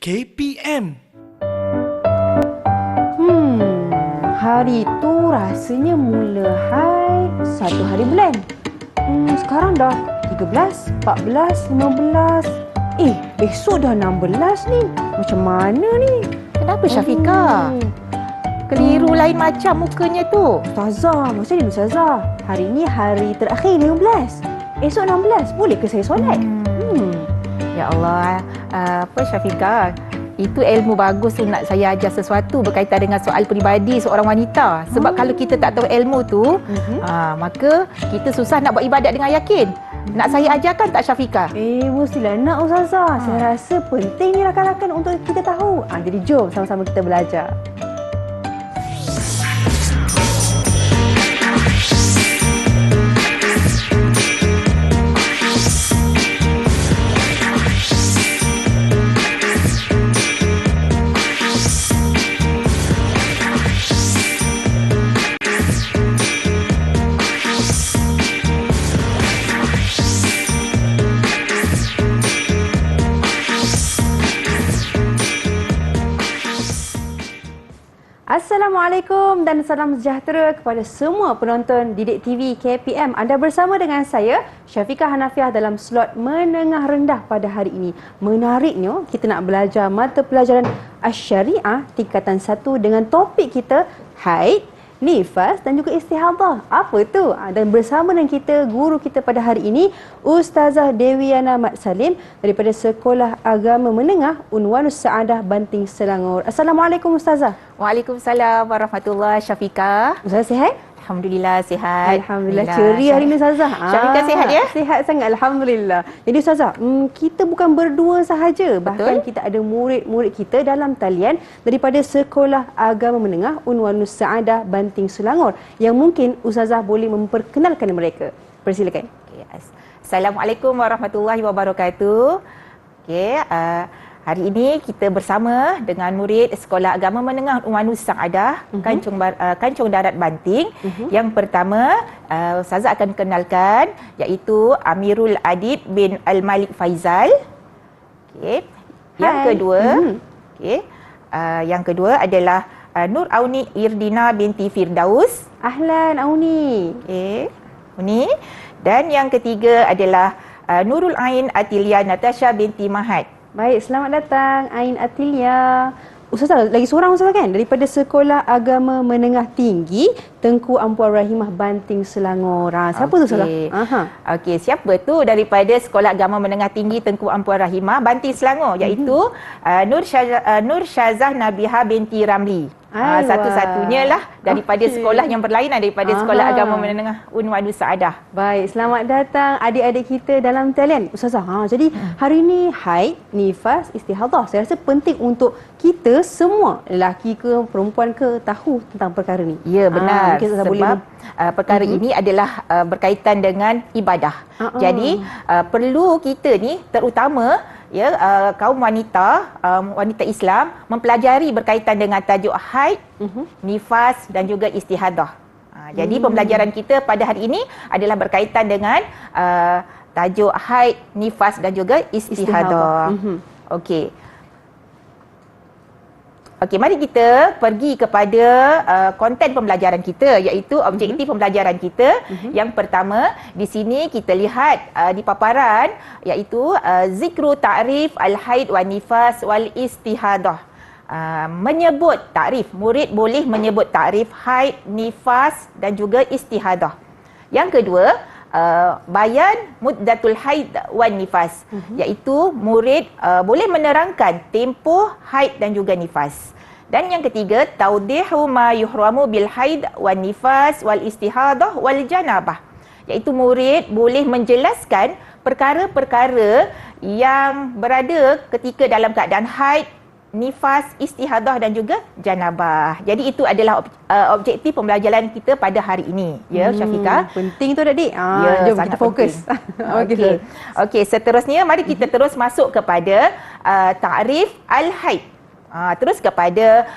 KPM. Hari tu rasanya mula haid 1 hari bulan. Sekarang dah 13, 14, 15. Besok dah 16 ni. Macam mana ni? Kenapa Syafiqah? Keliru lain macam mukanya tu. Ustazah, macam ni Ustazah? Hari ni hari terakhir 15. Esok 16. Boleh ke saya solat? Ya Allah, Syafiqah? Itu ilmu bagus tu nak saya ajar sesuatu berkaitan dengan soal peribadi seorang wanita. Sebab kalau kita tak tahu ilmu tu, maka kita susah nak buat ibadat dengan yakin. Nak saya ajarkan tak Syafiqah? Mestilah nak Ustazah. Saya rasa penting ni rakan-rakan untuk kita tahu. Jadi jom sama-sama kita belajar. Assalamualaikum dan salam sejahtera kepada semua penonton Didik TV KPM. Anda bersama dengan saya, Syafiqah Hanafiah dalam slot menengah rendah pada hari ini. Menariknya, kita nak belajar mata pelajaran Asy-Syariah tingkatan 1 dengan topik kita haid, nifas dan juga istihadah. Apa tu? Dan bersama dengan kita, guru kita pada hari ini, Ustazah Dewiana Mat Salim daripada Sekolah Agama Menengah Unwanus Saadah Banting Selangor. Assalamualaikum Ustazah. Waalaikumsalam warahmatullahi Syafiqah. Ustazah sihat? Alhamdulillah sihat. Alhamdulillah ceria hari ni Ustazah. Syafiqah sihat ya? Sihat sangat Alhamdulillah. Jadi Ustazah, kita bukan berdua sahaja. Bahkan kita ada murid-murid kita dalam talian daripada Sekolah Agama Menengah Unwanus Saadah Banting Selangor yang mungkin Ustazah boleh memperkenalkan mereka. Persilakan. Assalamualaikum warahmatullahi wabarakatuh. Hari ini kita bersama dengan murid Sekolah Agama Menengah Unwanus Saadah Kancung Darat Banting. Yang pertama, Ustazah akan kenalkan iaitu Amirul Adib bin Al-Malik Faizal. Yang kedua adalah Nur Auni Irdina binti Firdaus. Ahlan Auni. Auni. Dan yang ketiga adalah Nurul Ain Atilia Natasha binti Mahad. Baik, selamat datang Ain Atilia. Ustazah, lagi seorang Ustazah kan? Daripada Sekolah Agama Menengah Tinggi Tengku Ampuan Rahimah Banting Selangor. Siapa tu Ustazah? Siapa tu daripada Sekolah Agama Menengah Tinggi Tengku Ampuan Rahimah Banting Selangor, iaitu Nur Syazah Nabihah binti Ramli. Satu-satunya lah daripada sekolah yang berlainan daripada Sekolah Agama Menengah Unwanus Saadah. Baik, selamat datang adik-adik kita dalam talian. Ustazah, jadi hari ini haid, nifas, istihadah. Saya rasa penting untuk kita semua, lelaki ke perempuan ke, tahu tentang perkara ni. Ya, benar. Sebab perkara ini adalah berkaitan dengan ibadah. Jadi perlu kita ni terutama kaum wanita, wanita Islam mempelajari berkaitan dengan tajuk haid, nifas dan juga istihadah. Jadi pembelajaran kita pada hari ini adalah berkaitan dengan tajuk haid, nifas dan juga istihadah. Mari kita pergi kepada konten pembelajaran kita, iaitu objektif pembelajaran kita. Yang pertama, di sini kita lihat di paparan, iaitu zikru ta'rif al-haid wa nifas wal istihadah. Menyebut takrif, murid boleh menyebut takrif haid, nifas dan juga istihadah. Yang kedua, bayan muddatul haid wan nifas, iaitu murid boleh menerangkan tempoh haid dan juga nifas. Dan yang ketiga, taudihu ma yuhramu bil haid wan nifas wal istihadah wal janabah, iaitu murid boleh menjelaskan perkara-perkara yang berada ketika dalam keadaan haid, nifas, istihadah dan juga janabah. Jadi itu adalah objektif pembelajaran kita pada hari ini, ya Syafiqah. Penting tu Adik. Jom kita fokus. Seterusnya mari kita terus masuk kepada ta'rif al-haid. Terus kepada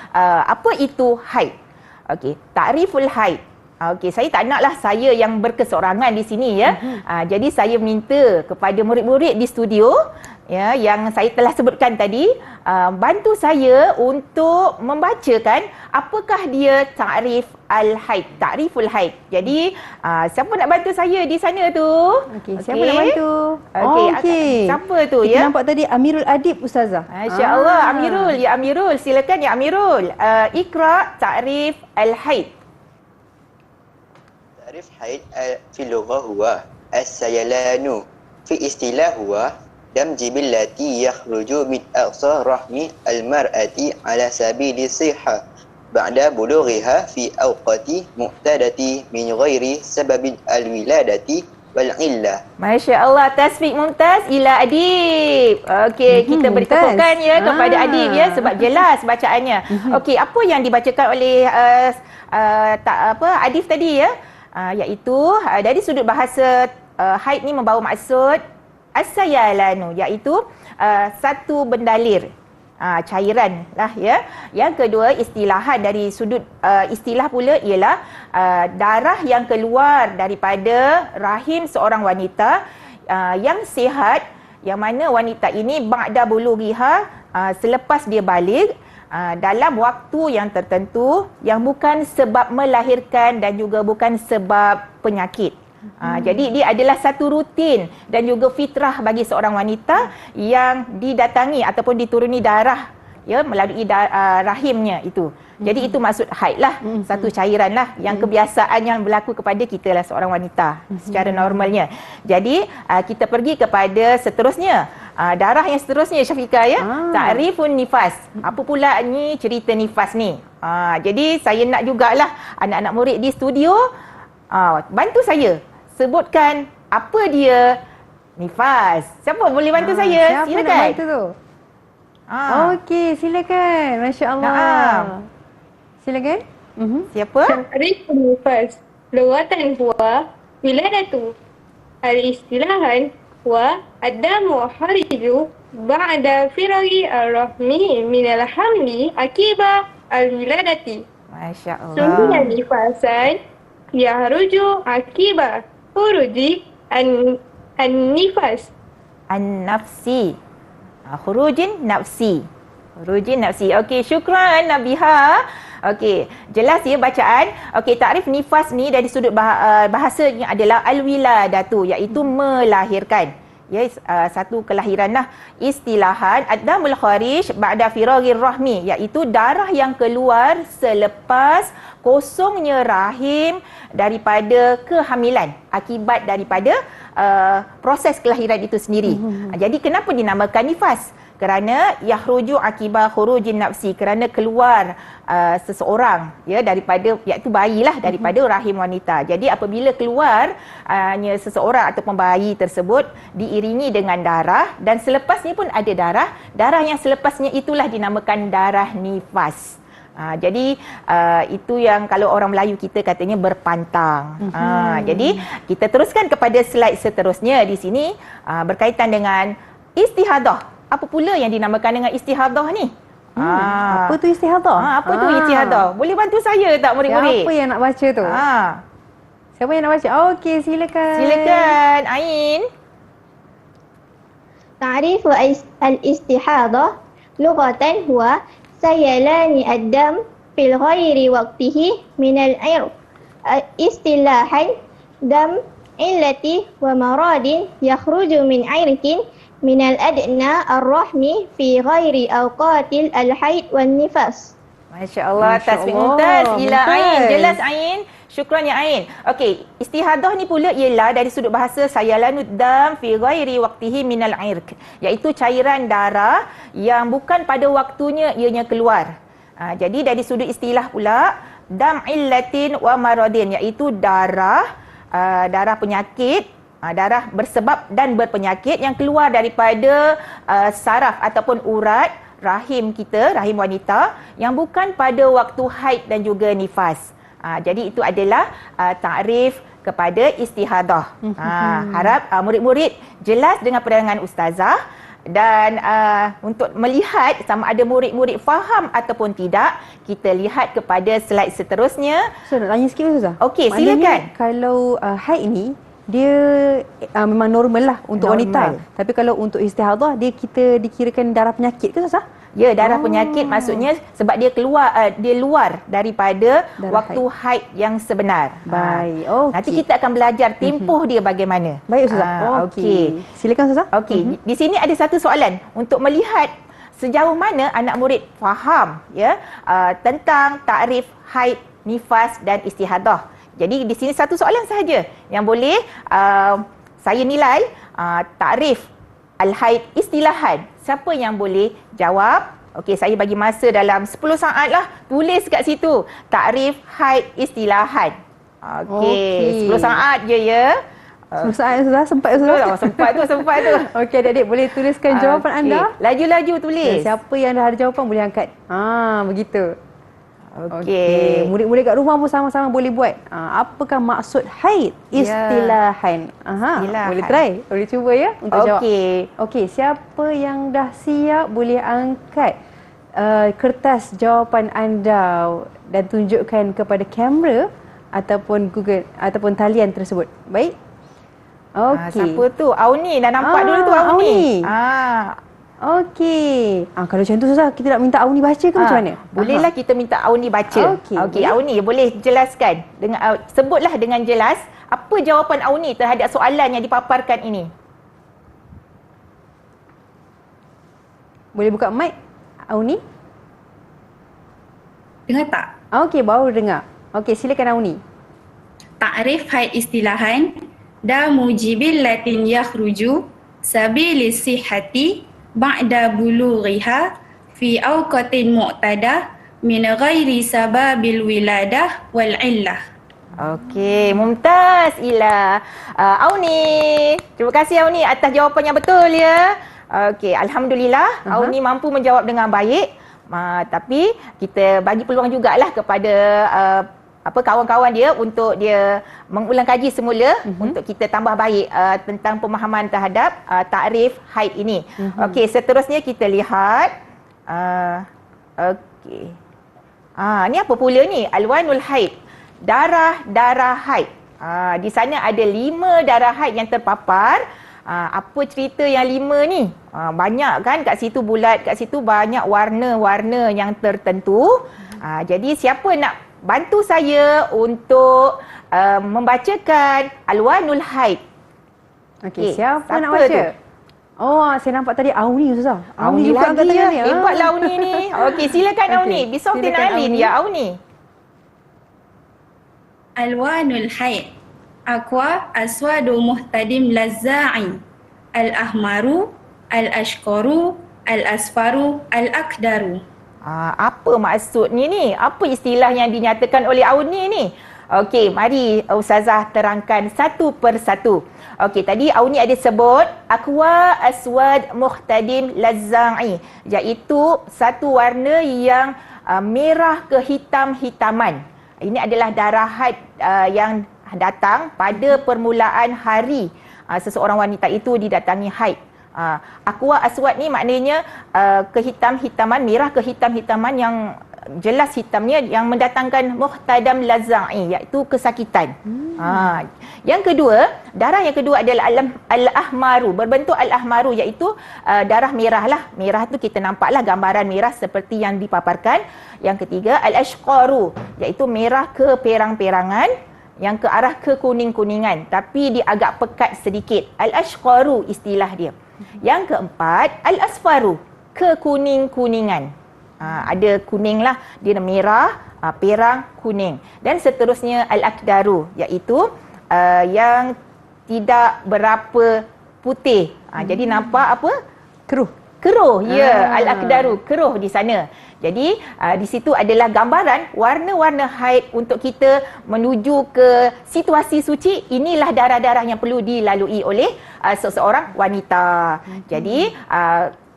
apa itu haid. Ta'riful haid. Okey, saya tak naklah saya yang berkesorangan di sini ya. Jadi saya minta kepada murid-murid di studio ya yang saya telah sebutkan tadi, bantu saya untuk membacakan apakah dia ta'rif al-haid, ta'riful haid. Jadi siapa nak bantu saya di sana tu? Okey, siapa nak bantu? Okey. Siapa tu Kita ya? nampak tadi Amirul Adib Ustazah. Masya-Allah, Amirul. Ya Amirul, silakan ya Amirul. Iqra ta'rif al-haid. تعريف حيض في اللغة هو السيلان في اصطلاح هو دم جبلتي يخرج من أقصى رحم المرأة على سبيل الصحة بعد بلوغها في أوقات معتادة من غير سبب الولادة والعلة. Masya Allah, tasfiq mumtaz ila Adib. Okey, kita beri tepukan ya kepada Adib ya sebab jelas bacaannya. Okey, apa yang dibacakan oleh Adib tadi ya? Iaitu dari sudut bahasa haid ni membawa maksud as-sayalanu, iaitu satu bendalir, cairan lah ya. Yang kedua, istilahan dari sudut istilah pula ialah darah yang keluar daripada rahim seorang wanita yang sihat, yang mana wanita ini ba'da bulughiha, selepas dia baligh, dalam waktu yang tertentu yang bukan sebab melahirkan dan juga bukan sebab penyakit. Jadi dia adalah satu rutin dan juga fitrah bagi seorang wanita yang didatangi ataupun dituruni darah ya melalui rahimnya itu. Jadi itu maksud haid lah, satu cairan lah yang kebiasaan yang berlaku kepada kita lah seorang wanita secara normalnya. Jadi kita pergi kepada seterusnya. Darah yang seterusnya Syafiqah ya. Ta'rifun nifas. Apa pula ni cerita nifas ni? Jadi saya nak jugalah anak-anak murid di studio bantu saya sebutkan apa dia nifas. Siapa boleh bantu saya? Siapa Silakan. nak bantu tu? Okey, silakan. Masya-Allah. Silakan. Siapa? تعريف النفاس لغة هو ولادة الاصطلاحا هو الدم خارج بعد فرغ الرحم من الحمل عقب الولادة. Masya سمي Allah. نفاسا يخرج عقب خروج النفاس. An-nafsi. Khurujin nafsi. Khurujin nafsi. Okey, syukran Nabiha. Okey, jelas ya bacaan. Okey, takrif nifas ni dari sudut bahasanya adalah al-wiladatu, iaitu melahirkan. Ya, satu kelahiran lah. Istilahan ad-damul kharij ba'da firaghir rahmi, iaitu darah yang keluar selepas kosongnya rahim daripada kehamilan akibat daripada proses kelahiran itu sendiri. Jadi kenapa dinamakan nifas? Kerana yakhruju akibat khurujin nafsi, kerana keluar seseorang ya daripada, iaitu bayilah daripada rahim wanita. Jadi apabila keluar seseorang ataupun bayi tersebut diiringi dengan darah, dan selepasnya pun ada darah yang selepasnya itulah dinamakan darah nifas. Jadi itu yang kalau orang Melayu kita katanya berpantang. Jadi kita teruskan kepada slide seterusnya di sini berkaitan dengan istihadah. Apa pula yang dinamakan dengan istihadah ni? Apa tu istihadah? Apa tu istihadah? Boleh bantu saya tak murid-murid? Siapa yang nak baca tu? Siapa yang nak baca? Okey, silakan. Silakan, Ain. تعريف الاستحاضة لغة هو سيلان الدم في غير وقته من العرق. اصطلاحا دم علة ومرض يخرج من عرق من الأدنى الرحم في غير أوقات الحيض والنفاس. Masya Allah, tasbih mumtaz ila Ain. Jelas Ain. Syukran ya Ain. Okey, istihadah ni pula ialah dari sudut bahasa sayalanud dam fi ghairi waqtihi minal irq, iaitu cairan darah yang bukan pada waktunya ianya keluar. Jadi dari sudut istilah pula dam illatin wa maradin, iaitu darah penyakit, darah bersebab dan berpenyakit yang keluar daripada saraf ataupun urat rahim kita, rahim wanita, yang bukan pada waktu haid dan juga nifas. Jadi itu adalah takrif kepada istihadah. Harap murid-murid jelas dengan penerangan ustazah. Dan untuk melihat sama ada murid-murid faham ataupun tidak, kita lihat kepada slide seterusnya. So, nak tanya sikit Ustazah. Okey, Maknanya, silakan. Kalau haid ni, dia memang normal lah untuk Normal. wanita. Tapi kalau untuk istihadah, kita dikirakan darah penyakit ke Ustazah? Ya, darah penyakit maksudnya sebab dia dia luar daripada Darah waktu haid yang sebenar. Baik, okey. Nanti kita akan belajar tempoh dia bagaimana. Baik Ustazah. Okey. Silakan Ustazah. Okey, di sini ada satu soalan untuk melihat sejauh mana anak murid faham ya tentang takrif haid, nifas dan istihadah. Jadi di sini satu soalan sahaja yang boleh saya nilai takrif al-haid istilahan. Siapa yang boleh jawab? Okey, saya bagi masa dalam 10 saat lah. Tulis kat situ takrif haid istilahan. Okey, 10 saat je ya. 10 saat Ustazah, sempat Ustazah. Sempat tu. Okey adik-adik, boleh tuliskan jawapan anda. Laju-laju tulis. Siapa yang dah ada jawapan boleh angkat. Begitu. Okey. Murid-murid kat rumah pun sama-sama boleh buat. Apakah maksud haid? Istilahan. Istilahan. Boleh try. Boleh cuba ya untuk jawab. Okey, siapa yang dah siap boleh angkat kertas jawapan anda dan tunjukkan kepada kamera ataupun Google ataupun talian tersebut. Baik. Okey. Siapa tu? Auni. Dah nampak dulu tu Auni. Okey. Kalau macam tu Ustazah, kita nak minta Auni baca ke macam mana? Bolehlah kita minta Auni baca. Okey, Auni boleh jelaskan dengan sebutlah dengan jelas apa jawapan Auni terhadap soalan yang dipaparkan ini. Boleh buka mic Auni? Dengar tak? Okey, baru dengar. Okey, silakan Auni. Ta'rif haid istilahan da mujibil latin yakhruju sabilis sihhati ba'da bulughiha fi awqatin mu'tadah min ghairi sababil wiladah wal illah. Okey, mumtaz Ila. Auni, terima kasih Auni atas jawapan yang betul ya. Okey, alhamdulillah Auni mampu menjawab dengan baik. Tapi kita bagi peluang jugalah kepada kawan-kawan dia untuk dia mengulang kaji semula untuk kita tambah baik tentang pemahaman terhadap takrif haid ini. Okey, seterusnya kita lihat okey. Ni apa pula ni? Alwanul haid. Darah haid. Di sana ada 5 darah haid yang terpapar. Apa cerita yang 5 ni? Banyak kan kat situ bulat, kat situ banyak warna-warna yang tertentu. Jadi siapa nak bantu saya untuk membacakan Alwanul Haid? Okey, siapa nak baca? Tu? Saya nampak tadi Auni Ustazah. Auni juga angkat tangan ni. Hebatlah Auni ni. Okey, silakan Auni. Bisautin alin ya Auni. Alwanul Haid. Aqwa aswadu muhtadim lazza'i. Al-ahmaru, al-ashqaru, al-asfaru, al-akdaru. Apa maksudnya ni? Apa istilah yang dinyatakan oleh Auni ni? Okey, mari Ustazah terangkan satu persatu. Okey, tadi Auni ada sebut aqwa aswad muhtadim lazza'i, iaitu satu warna yang merah kehitam-hitaman. Ini adalah darah haid yang datang pada permulaan hari seseorang wanita itu didatangi haid. Aqwa aswad ni maknanya kehitam-hitaman, merah kehitam-hitaman yang jelas hitamnya yang mendatangkan muhtadam lazza'i, iaitu kesakitan. Yang kedua, darah yang kedua adalah al-ahmaru, berbentuk al-ahmaru, iaitu darah merah lah. Merah tu kita nampaklah gambaran merah seperti yang dipaparkan. Yang ketiga, al-ashqaru, iaitu merah keperang-perangan yang ke arah kekuning-kuningan, tapi dia agak pekat sedikit. Al-ashqaru istilah dia. Yang keempat, al-asfaru, kekuning-kuningan. Ada kuning lah, dia merah, perang, kuning. Dan seterusnya al-akdaru, iaitu yang tidak berapa putih. Jadi nampak apa? Keruh, ya. Al-akdaru, keruh di sana. Jadi di situ adalah gambaran warna-warna haid untuk kita menuju ke situasi suci. Inilah darah-darah yang perlu dilalui oleh seseorang wanita. Jadi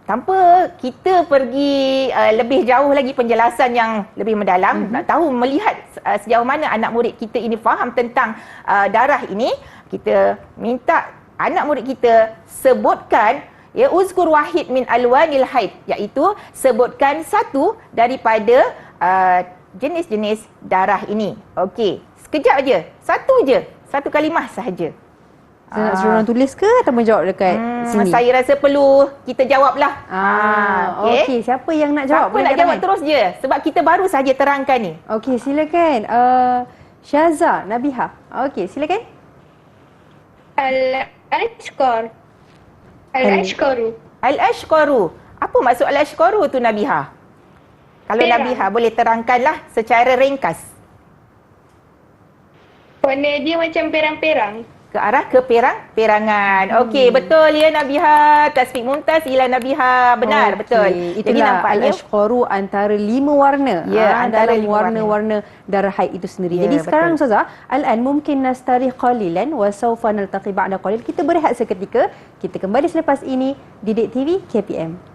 tanpa kita pergi lebih jauh lagi penjelasan yang lebih mendalam, nak tahu melihat sejauh mana anak murid kita ini faham tentang darah ini, kita minta anak murid kita sebutkan Ya, uzkur wahid min alwanil haid, iaitu sebutkan satu daripada jenis-jenis darah ini. Okey, sekejap je. Satu kalimah sahaja. Saya nak suruh orang tulis ke atau menjawab dekat sini? Saya rasa perlu kita jawablah. Okey. Siapa yang nak jawab? Siapa nak jawab terus je. Sebab kita baru saja terangkan ni. Okey, silakan. Syaza Nabiha. Okey, silakan. Al-Ashqar. Al-Ashqaru. Al-Ashqaru. Apa maksud Al-Ashqaru tu, Nabiha? Kalau Perang. Nabiha boleh terangkanlah secara ringkas. Warna dia macam perang-perang. Ke arah perangan. Okey, betul ya Nabiha. Tasfiq Mumtaz ila Nabiha. Benar, betul. Jadi Itulah nampaknya al-ashqaru antara 5 warna. Ya, antara dalam 5 warna-warna darah haid itu sendiri. Ya, Jadi betul. sekarang Ustazah, al-an mungkin nastari qalilan wa sawfa naltaqi ba'da qalil. Kita berehat seketika. Kita kembali selepas ini di Didik TV KPM.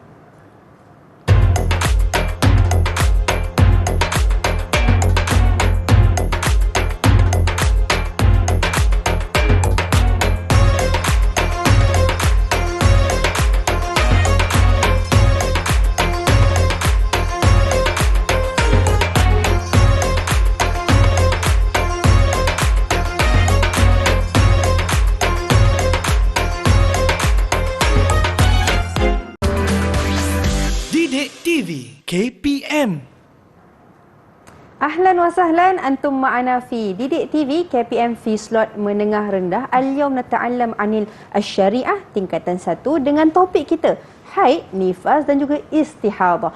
Didik TV KPM. Ahlan wa sahlan antum ma'ana fi Didik TV KPM fi slot menengah rendah. Al-yawm nata'allam anil asy-syariah tingkatan 1 dengan topik kita haid, nifas dan juga istihadah.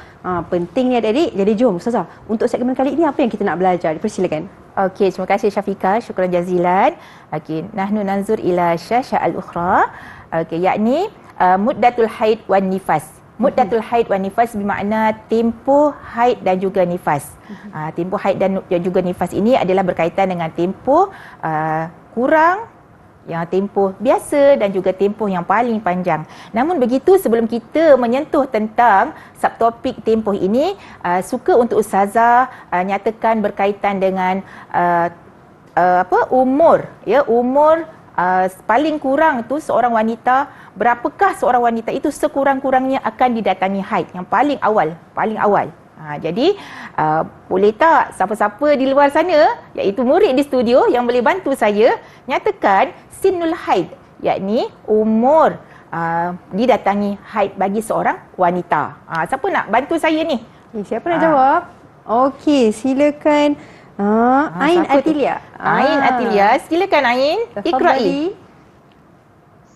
Penting ni adik-adik. Jadi jom Ustazah, untuk segmen kali ini apa yang kita nak belajar? Dipersilakan. Okey, terima kasih Syafiqah. Syukran jazilan. Okey, nahnu nanzur ila syasha al-ukhra. Okey, yakni muddatul haid wan nifas. Muddatul haid wan nifas bermakna tempoh haid dan juga nifas. Tempoh haid dan juga nifas ini adalah berkaitan dengan tempoh kurang, yang tempoh biasa dan juga tempoh yang paling panjang. Namun begitu, sebelum kita menyentuh tentang subtopik tempoh ini, suka untuk Ustazah nyatakan berkaitan dengan umur, ya, umur paling kurang tu seorang wanita, berapakah seorang wanita itu sekurang-kurangnya akan didatangi haid yang paling awal. Jadi boleh tak siapa-siapa di luar sana, iaitu murid di studio yang boleh bantu saya nyatakan sinul haid, yakni umur didatangi haid bagi seorang wanita. Siapa nak bantu saya ni? Siapa nak jawab? Okey, silakan. Ain Atilia. Ain Atilia, silakan Ain. Iqra'i.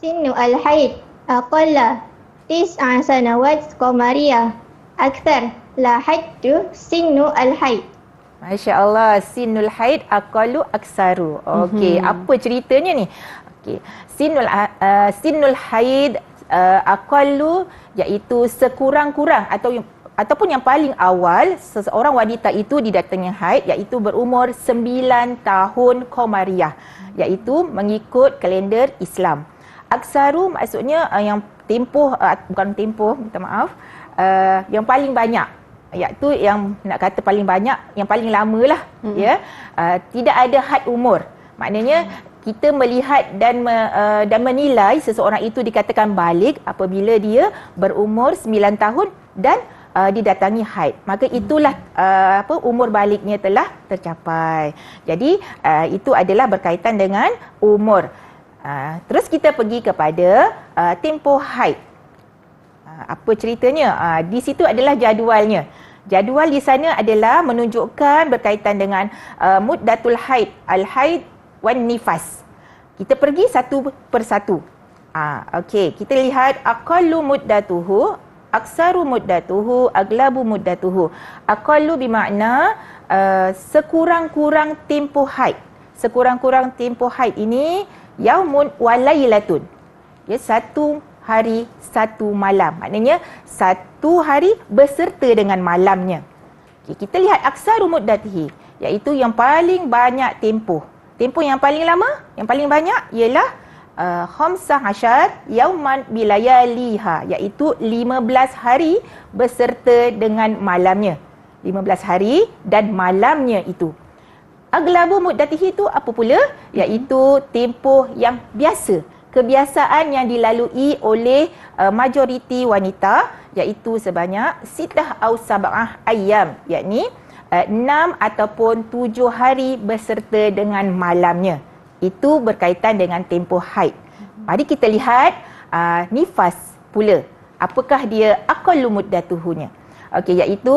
Sinu al-haid aqalla 9 sanawat qamariyah. Akthar la haddu sinu al-haid. Masya Allah, sinul haid aqallu aksaru. Okey, apa ceritanya ni? Okey, sinul haid aqallu, iaitu sekurang-kurang ataupun yang paling awal seseorang wanita itu didatangi haid, iaitu berumur 9 tahun qamariyah, iaitu mengikut kalender Islam. Aksaru maksudnya yang tempoh, bukan tempoh, minta maaf, yang paling banyak, iaitu yang nak kata paling banyak, yang paling lama lah. Ya, tidak ada had umur. Maknanya kita melihat dan menilai seseorang itu dikatakan baligh apabila dia berumur 9 tahun dan didatangi haid. Maka itulah umur balighnya telah tercapai. Jadi itu adalah berkaitan dengan umur. Terus kita pergi kepada tempoh haid. Apa ceritanya? Di situ adalah jadualnya. Jadual di sana adalah menunjukkan berkaitan dengan muddatul haid, al-haid wan nifas. Kita pergi satu persatu. Okey, kita lihat aqallu muddatuhu, aksaru muddatuhu, aglabu muddatuhu. Aqallu bermakna sekurang-kurang tempoh haid. Sekurang-kurang tempoh haid ini yaumun wa lailatun. Ya, 1 hari 1 malam. Maknanya 1 hari beserta dengan malamnya. Okay, kita lihat aksaru muddatihi, iaitu yang paling banyak tempoh. Tempoh yang paling lama, yang paling banyak ialah 15 yauman bilayaliha, iaitu 15 hari beserta dengan malamnya. 15 hari dan malamnya itu. Aglabu muddatihi itu apa pula? Iaitu tempoh yang biasa. kebiasaan yang dilalui oleh majoriti wanita iaitu sebanyak sitah atau sab'ah ayyam, yakni 6 ataupun 7 hari beserta dengan malamnya. Itu berkaitan dengan tempoh haid. Mari kita lihat nifas pula. Apakah dia aqallu muddatuhunya? Okey, iaitu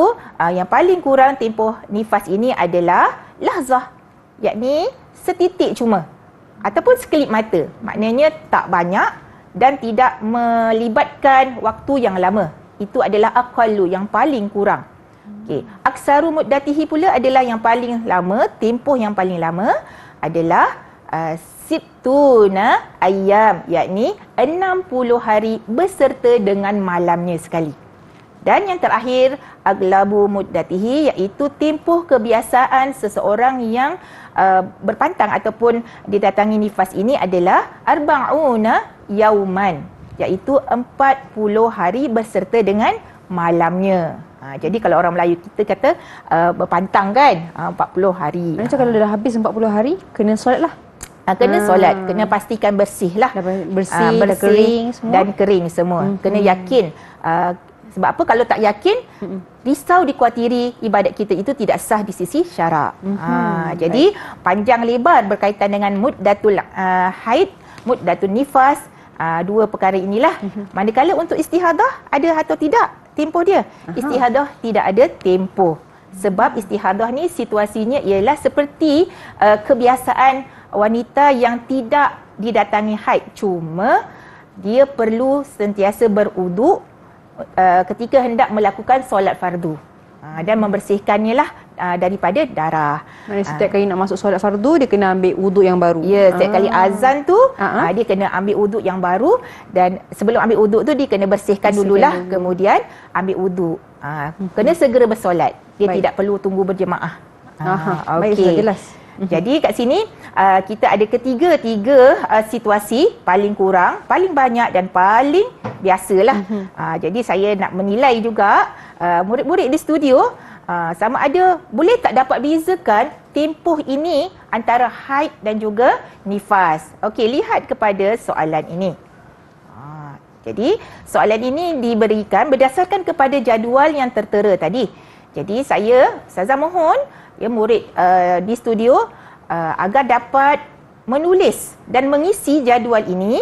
yang paling kurang tempoh nifas ini adalah lahzah, yakni setitik cuma ataupun sekelip mata. Maknanya tak banyak dan tidak melibatkan waktu yang lama. Itu adalah aqallu, yang paling kurang. Okey, aksaru muddatihi pula adalah yang paling lama, tempoh yang paling lama adalah sittuna ayyam, yakni 60 hari beserta dengan malamnya sekali. Dan yang terakhir, aglabu muddatihi, iaitu tempoh kebiasaan seseorang yang berpantang ataupun didatangi nifas ini adalah arba'una yauman, iaitu 40 hari beserta dengan malamnya. Jadi kalau orang Melayu kita kata berpantang kan, 40 hari. Macam kalau dah habis 40 hari, kena solat lah. Kena solat, kena pastikan bersih lah. Bersih, dah kering semua. Dan kering semua. Kena yakin. Sebab apa? Kalau tak yakin, risau dikuatiri ibadat kita itu tidak sah di sisi syarak. Jadi panjang lebar berkaitan dengan muddatul haid, muddatul nifas, dua perkara inilah. Manakala untuk istihadah ada atau tidak tempoh dia? Istihadah tidak ada tempoh. Sebab istihadah ni situasinya ialah seperti kebiasaan wanita yang tidak didatangi haid, cuma dia perlu sentiasa berwuduk ketika hendak melakukan solat fardu dan membersihkannya lah daripada darah. Maksudnya setiap kali nak masuk solat fardu dia kena ambil wuduk yang baru. Ya, setiap kali azan tu dia kena ambil wuduk yang baru, dan sebelum ambil wuduk tu dia kena bersihkan dululah, kemudian ambil wuduk. Kena segera bersolat. Dia tidak perlu tunggu berjemaah. Baik, sudah jelas. Jadi kat sini kita ada tiga situasi, paling kurang, paling banyak dan paling biasalah. Jadi saya nak menilai juga murid-murid di studio sama ada boleh tak dapat bezakan tempoh ini antara haid dan juga nifas. Okey, lihat kepada soalan ini. Jadi soalan ini diberikan berdasarkan kepada jadual yang tertera tadi. Jadi saya, Ustazah mohon murid di studio agar dapat menulis dan mengisi jadual ini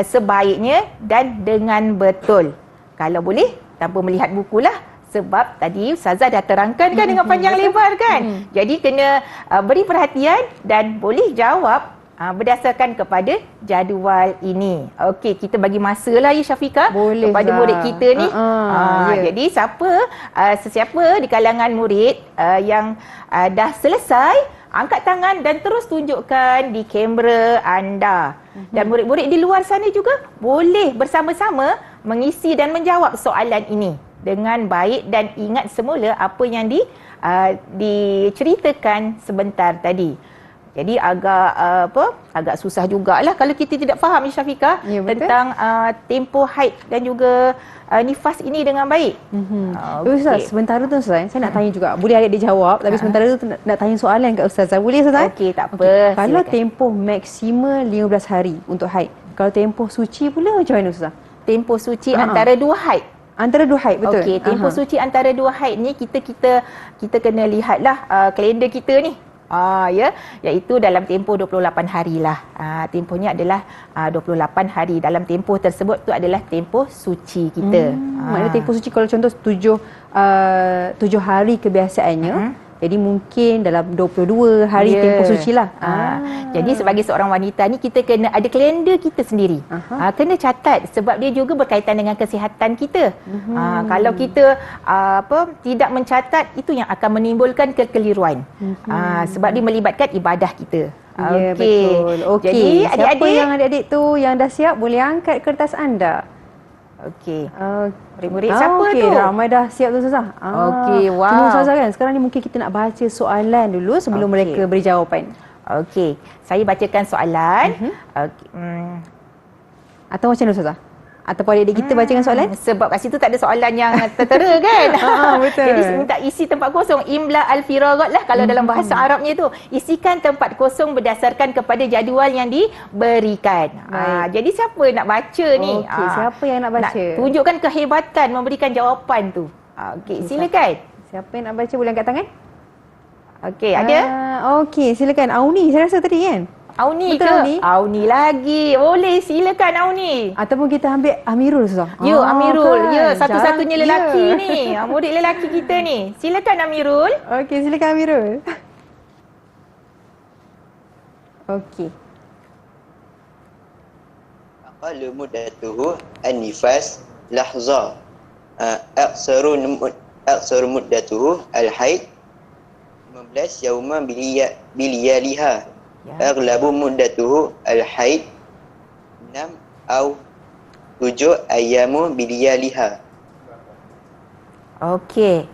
sebaiknya dan dengan betul. Kalau boleh tanpa melihat bukulah, sebab tadi Ustazah dah terangkan kan dengan panjang lebar kan. Jadi kena beri perhatian dan boleh jawab berdasarkan kepada jadual ini. Okey, kita bagi masalah ya Syafiqah kepada murid kita ni. Jadi sesiapa di kalangan murid yang dah selesai, angkat tangan dan terus tunjukkan di kamera anda. Dan murid-murid di luar sana juga boleh bersama-sama mengisi dan menjawab soalan ini dengan baik, dan ingat semula apa yang diceritakan sebentar tadi. Jadi agak susah jugalah kalau kita tidak faham Syafiqah tentang tempoh haid dan juga nifas ini dengan baik. Ustaz, sementara tu Ustaz, saya nak tanya juga. Boleh adik dia jawab, tapi sementara tu nak tanya soalan kat Ustazah. Boleh Ustaz? Okey, tak apa. Kalau tempoh maksimal 15 hari untuk haid, kalau tempoh suci pula macam mana Ustazah? Tempoh suci antara dua haid. Antara dua haid, betul. Okey, tempoh suci antara dua haid ni kita kena lihatlah kalender kita ni. Iaitu dalam tempoh 28 hari lah. Tempohnya adalah 28 hari. Dalam tempoh tersebut tu adalah tempoh suci kita. Maknanya tempoh suci kalau contoh 7 hari kebiasaannya, jadi mungkin dalam 22 hari tempoh suci lah. Jadi sebagai seorang wanita ni kita kena ada kalender kita sendiri. Kena catat sebab dia juga berkaitan dengan kesihatan kita. Kalau kita tidak mencatat, itu yang akan menimbulkan kekeliruan. Sebab dia melibatkan ibadah kita. Ya, betul. Okey. Jadi adik-adik, yang adik-adik tu yang dah siap, boleh angkat kertas anda. Okey. Murid-murid siapa tu? Ramai dah siap tu Ustazah. Okey, wow. Cuma Ustazah kan, sekarang ni mungkin kita nak baca soalan dulu sebelum mereka beri jawapan. Okey, saya bacakan soalan. Atau macam mana Ustazah? Ataupun adik-adik kita bacakan soalan? Sebab kat situ tak ada soalan yang tertera kan. Betul. Jadi minta isi tempat kosong. Imla al-firagat lah kalau dalam bahasa Arabnya tu. Isikan tempat kosong berdasarkan kepada jadual yang diberikan. Jadi siapa nak baca ni? Okey, siapa yang nak baca? Nak tunjukkan kehebatan memberikan jawapan tu. Okey, silakan. Siapa yang nak baca boleh angkat tangan? Okey, ada? Okey, silakan. Auni saya rasa tadi kan? Auni Betul, ke? Auni? Auni lagi. Boleh, silakan Auni. Ataupun kita ambil Amirul Ustaz. Ya, Amirul. Kan? Ya, satu-satunya lelaki Ya. ni. Murid lelaki kita ni. Silakan Amirul. Okey, silakan Amirul. Okey. Aqallu muddatuhu an-nifas lahza. Aqsaru muddatuhu al-haid 15 yawman biliyaliha. Aghlabu muddatuhu al-haid 6 atau 7 ayyamu biliyaliha. Okey.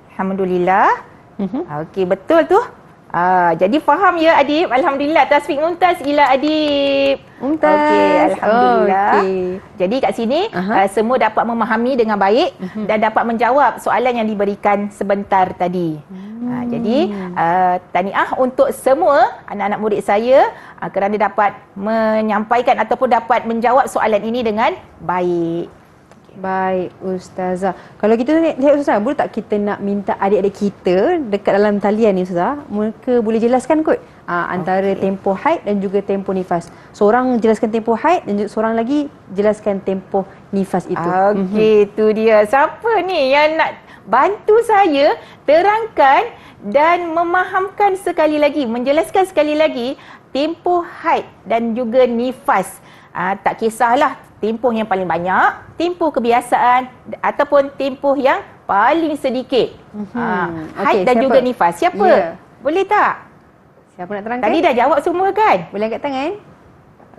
Alhamdulillah. Okey, betul tu. Jadi faham ya Adib. Alhamdulillah. Tasfiq mumtaz ila Adib. Mumtaz. Okey, alhamdulillah. Okey. Jadi kat sini semua dapat memahami dengan baik dan dapat menjawab soalan yang diberikan sebentar tadi. Jadi tahniah untuk semua anak-anak murid saya kerana dapat menyampaikan ataupun dapat menjawab soalan ini dengan baik. Baik, Ustazah. Kalau kita lihat Ustazah, boleh tak kita nak minta adik-adik kita dekat dalam talian ni Ustazah, mereka boleh jelaskan kot antara tempoh haid dan juga tempoh nifas. Seorang jelaskan tempoh haid dan seorang lagi jelaskan tempoh nifas itu. Okey, itu dia. Siapa ni yang nak bantu saya terangkan dan memahamkan sekali lagi, menjelaskan sekali lagi tempoh haid dan juga nifas. Tak kisahlah tempoh yang paling banyak, tempoh kebiasaan ataupun tempoh yang paling sedikit. Haid dan siapa? juga nifas. Siapa? Ya. Boleh tak? Siapa nak terangkan? Tadi dah jawab semua kan? Boleh angkat tangan?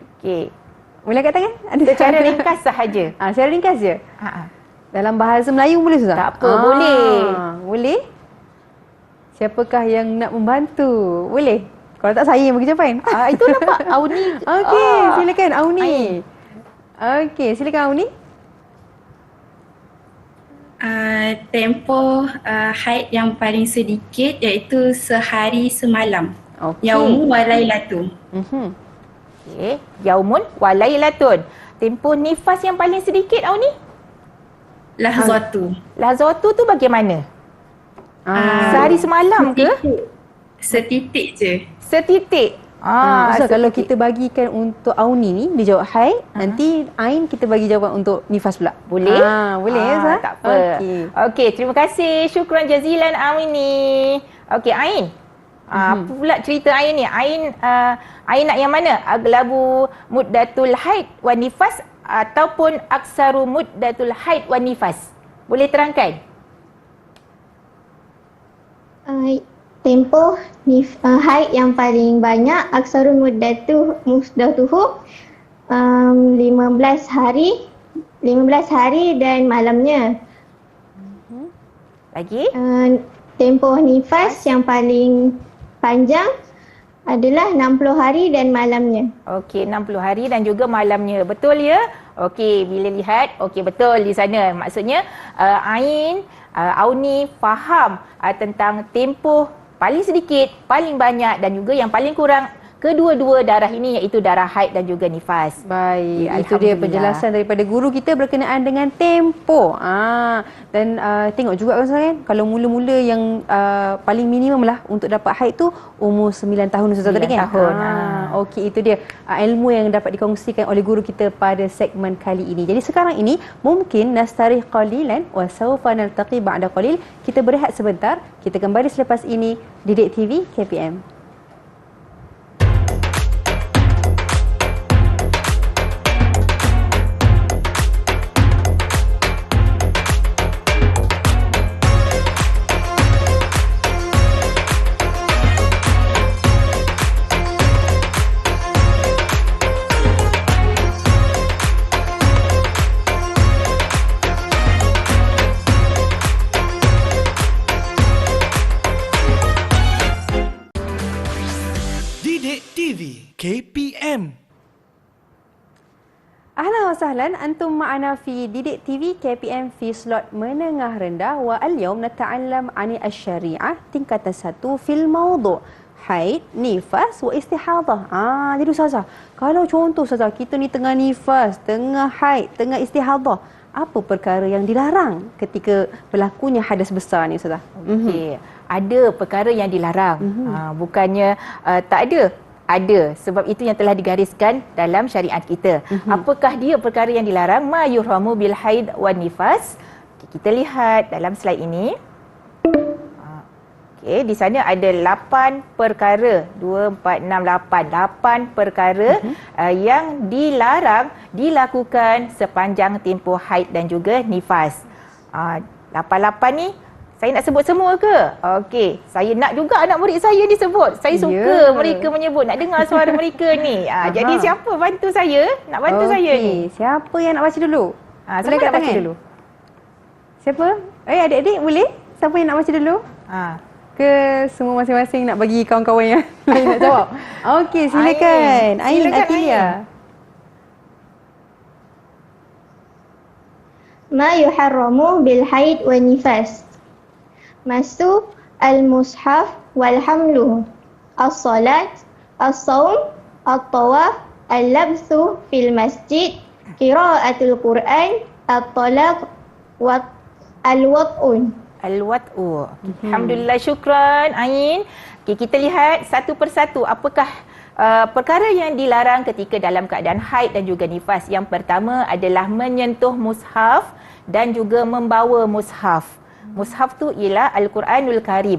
Okey. Boleh angkat tangan? Ada Secara ringkas sahaja. Secara ringkas je? Dalam bahasa Melayu boleh Ustazah? Tak apa, boleh. Boleh? Siapakah yang nak membantu? Boleh? Kalau tak saya yang bagi jawapan. Itu nampak Auni. Okey, silakan Auni. Okey, silakan Auni. Tempoh haid yang paling sedikit iaitu sehari semalam. Okey. Yaumu wa lailatu. Okey, yaumun wa lailatun. Tempoh nifas yang paling sedikit Auni? Lahzatu. Lahzatu tu bagaimana? Sehari semalam ke? Setitik je. Setitik. Ustaz, kalau kita bagikan untuk Auni ni, dia jawab hai, nanti Ain kita bagi jawapan untuk nifas pula. Boleh? Boleh Ustaz? Tak apa. Okey, terima kasih. Syukran jazilan Aini. Okey, Ain. Apa pula cerita Ain ni? Ain nak yang mana? Aglabu muddatul haid wa nifas ataupun aksaru muddatul haid wa nifas? Boleh terangkan? Tempoh haid yang paling banyak aksarul muddatuhu 15 hari dan malamnya. Lagi? Tempoh nifas yang paling panjang adalah 60 hari dan malamnya. Okey, 60 hari dan juga malamnya. Betul ya? Okey, bila lihat, okey betul di sana. Maksudnya Ain, Auni faham tentang tempoh paling sedikit, paling banyak dan juga yang paling kurang kedua-dua darah ini iaitu darah haid dan juga nifas. Baik, itu dia penjelasan daripada guru kita berkenaan dengan tempoh. Dan tengok juga kan, kalau mula-mula yang paling minimum lah untuk dapat haid tu umur 9 tahun Ustaz tadi kan? 9 tahun. Okey, itu dia ilmu yang dapat dikongsikan oleh guru kita pada segmen kali ini. Jadi sekarang ini mungkin nastarih qalilan wa sawfa naltaqi ba'da qalil. Kita berehat sebentar. Kita kembali selepas ini Didik TV KPM. Ahlan wa sahlan, antum ma'ana fi Didik TV KPM fi slot menengah rendah wa al-yawm nata'allam 'ani asy-syari'ah tingkatan 1 fil mawdu' haid, nifas wa istihadah. Jadi ustazah, kalau contoh ustazah kita ni tengah nifas, tengah haid, tengah istihadah, apa perkara yang dilarang ketika berlakunya hadas besar ni ustazah? Okey, ada perkara yang dilarang. Bukannya tak ada. Ada, sebab itu yang telah digariskan dalam syariat kita. Apakah dia perkara yang dilarang? Ma yuhramu bil haid wan nifas. Kita lihat dalam slide ini. Okey, di sana ada 8 perkara. 2, 4, 6, 8. 8 perkara yang dilarang dilakukan sepanjang tempoh haid dan juga nifas. 8 ni saya nak sebut semua ke? Okey, saya nak juga anak murid saya disebut. Saya suka mereka menyebut, nak dengar suara mereka ni. Jadi siapa bantu saya? Nak bantu saya ni. Siapa yang nak baca dulu? Siapa nak baca dulu? Siapa? Adik-adik boleh? Siapa yang nak baca dulu? Ke semua masing-masing nak bagi kawan-kawan yang lain nak jawab? Okey, silakan. Ain Atilia. Ma yuharramu bil haid wa nifas. Masu al-mushaf wal hamluhu. As-salat, as-saum, at-tawaf, al-labthu fil masjid, qira'atul Quran, at-talaq, wa al-wat'un. Al-wat'u. Alhamdulillah, syukran Ain. Okay, kita lihat satu persatu apakah perkara yang dilarang ketika dalam keadaan haid dan juga nifas. Yang pertama adalah menyentuh mushaf dan juga membawa mushaf. Mushaf tu ialah Al-Quranul Karim.